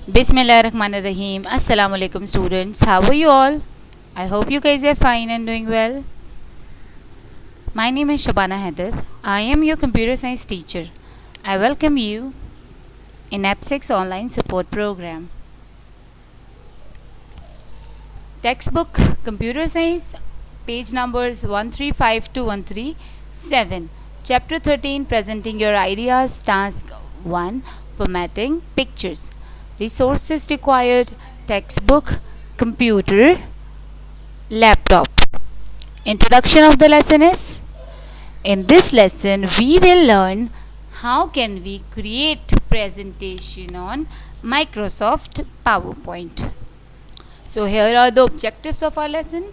Bismillahirrahmanirrahim. Assalamu alaikum students. How are you all? I hope you guys are fine and doing well. My name is Shabana Haider. I am your computer science teacher. I welcome you in AppSix online support program. Textbook Computer Science, page numbers 135 to 137. Chapter 13, Presenting Your Ideas. Task 1, Formatting Pictures. Resources required: textbook, computer, laptop. Introduction of the lesson is: in this lesson we will learn how can we create presentation on Microsoft PowerPoint. So here are the objectives of our lesson.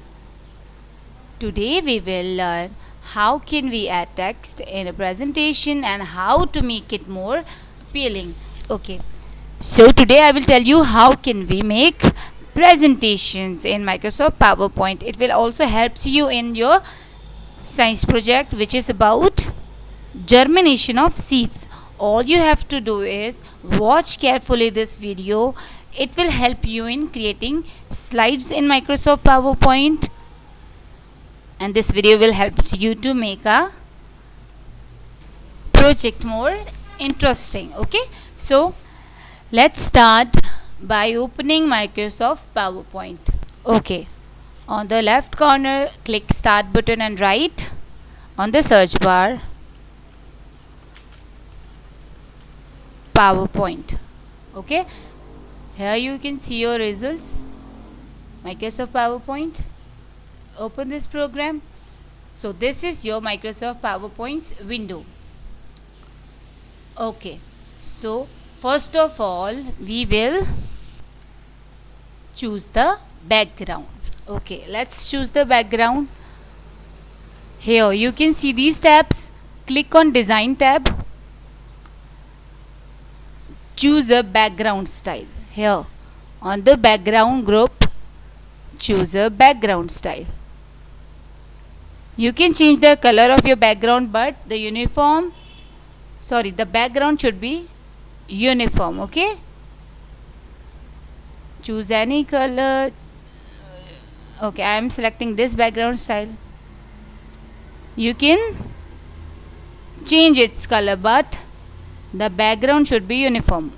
Today we will learn how can we add text in a presentation and how to make it more appealing. Okay. So today I will tell you how can we make presentations in Microsoft PowerPoint. It will also help you in your science project, which is about germination of seeds. All you have to do is watch carefully this video. It will help you in creating slides in Microsoft PowerPoint, and this video will help you to make a project more interesting. Okay, so let's start by opening Microsoft PowerPoint. Okay, on the left corner, click Start button and write on the search bar PowerPoint. Okay, here you can see your results. Microsoft PowerPoint. Open this program. So this is your Microsoft PowerPoint's window. Okay, so first of all we will choose the background. Okay, let's choose the background. Here you can see these tabs. Click on Design tab. Choose a background style. Here on the background group, choose a background style. You can change the color of your background, but the background should be uniform. Okay, choose any color. Okay, I am selecting this background style. You can change its color, but the background should be uniform.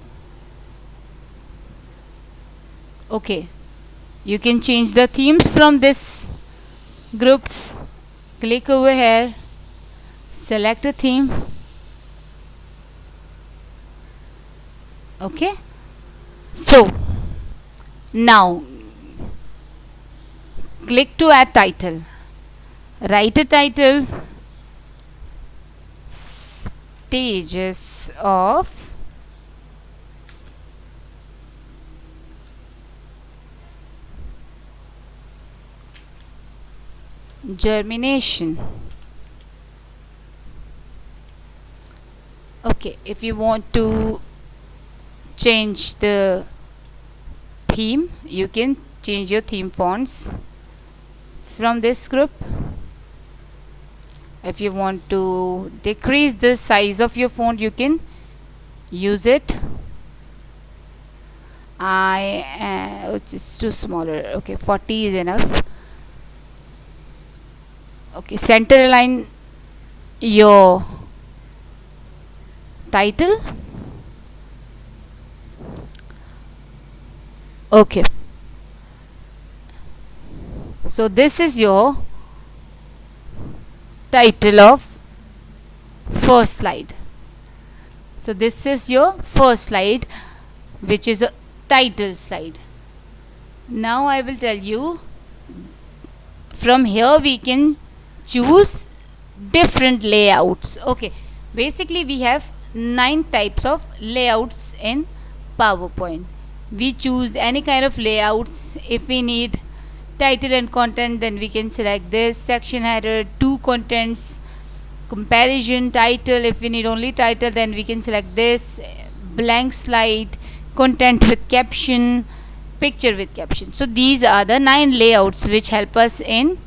Okay, you can change the themes from this group. Click over here, select a theme. Okay, so now click to add title. Write a title: Stages of germination. Okay, if you want to change the theme, you can change your theme fonts from this group. If you want to decrease the size of your font, you can use it. It's too smaller. Okay, 40 is enough. Okay, center align your title. Okay, so this is your title of first slide. So this is your first slide, which is a title slide. Now I will tell you, from here we can choose different layouts. Okay, basically we have 9 types of layouts in PowerPoint. We choose any kind of layouts. If we need title and content, then we can select this. Section header, 2 contents, comparison, title. If we need only title, then we can select this. Blank slide, content with caption, picture with caption. So these are the 9 layouts which help us in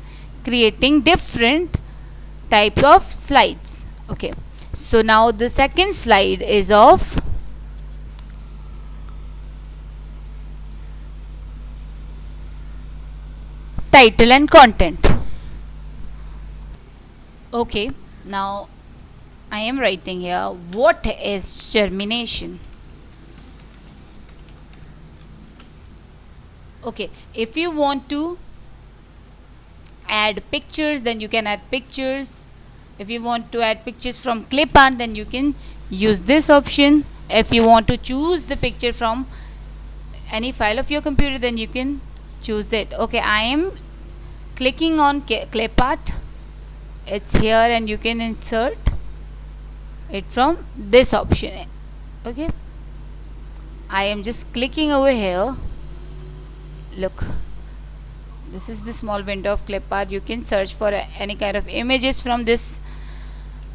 creating different types of slides. Okay, so now the second slide is of title and content. Okay, now I am writing here, what is germination? Okay, if you want to add pictures, then you can add pictures. If you want to add pictures from clip art, then you can use this option. If you want to choose the picture from any file of your computer, then you can choose that. Okay, I am clicking on clip art. It's here, and you can insert it from this option. Okay, I am just clicking over here. Look, this is the small window of clip art. You can search for any kind of images from this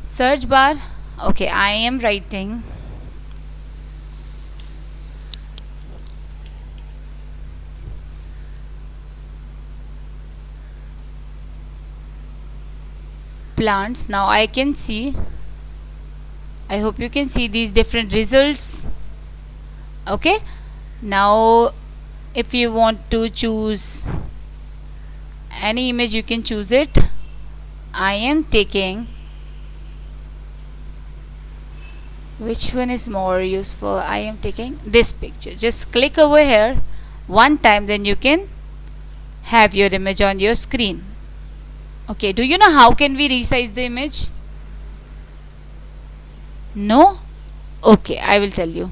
search bar. Okay, I am writing plants. Now I can see, I hope you can see these different results. Okay, now if you want to choose any image, you can choose it. I am taking, which one is more useful? I am taking this picture. Just click over here one time, then you can have your image on your screen. Okay, do you know how can we resize the image? No? Okay, I will tell you.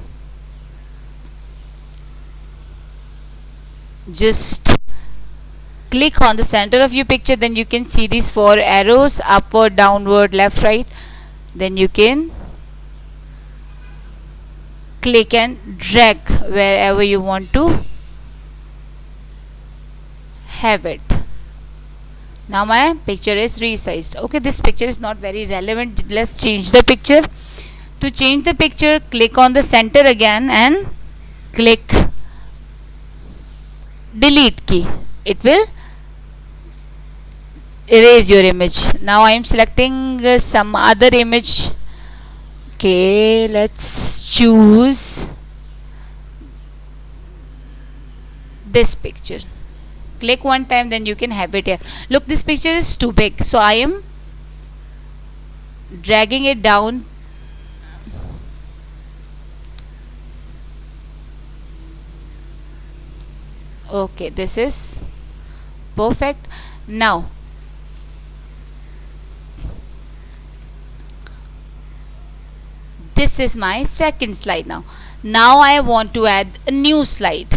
Just click on the center of your picture, then you can see these 4 arrows, upward, downward, left, right. Then you can click and drag wherever you want to have it. Now my picture is resized. Okay, this picture is not very relevant. Let's change the picture. To change the picture, click on the center again and click delete key. It will erase your image. Now I am selecting some other image. Okay, let's choose this picture. Click one time, then you can have it here. Look, this picture is too big, so I am dragging it down. Okay, this is perfect. Now this is my second slide. Now I want to add a new slide.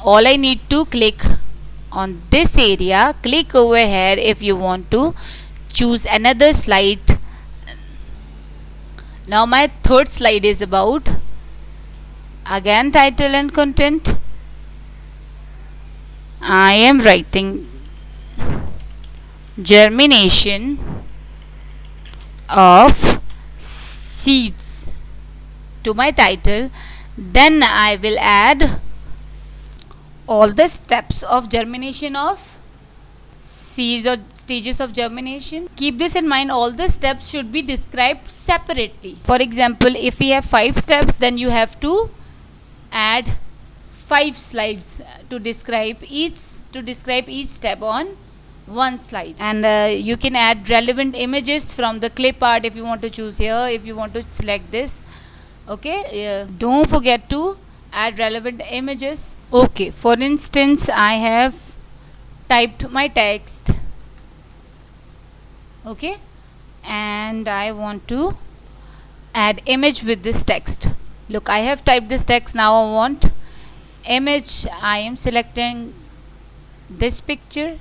All I need to click on this area, click over here if you want to choose another slide. Now my third slide is about, again, title and content. I am writing germination of seeds to my title. Then I will add all the steps of germination of seeds or stages of germination. Keep this in mind, all the steps should be described separately. For example, if we have 5 steps, then you have to add 5 slides to describe each step on one slide. And you can add relevant images from the clip art if you want to choose here, if you want to select this. Okay, don't forget to add relevant images. Okay, for instance, I have typed my text. Okay, and I want to add image with this text. Look, I have typed this text. Now I want image. I am selecting this picture.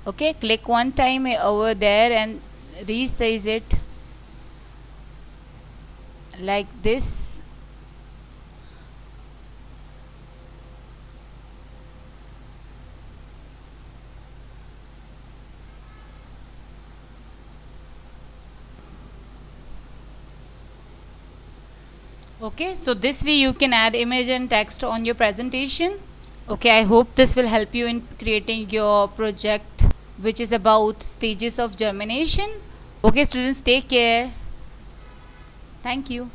Okay, click one time over there and resize it like this. Okay, so this way you can add image and text on your presentation. Okay, I hope this will help you in creating your project, which is about stages of germination. Okay, students, take care. Thank you.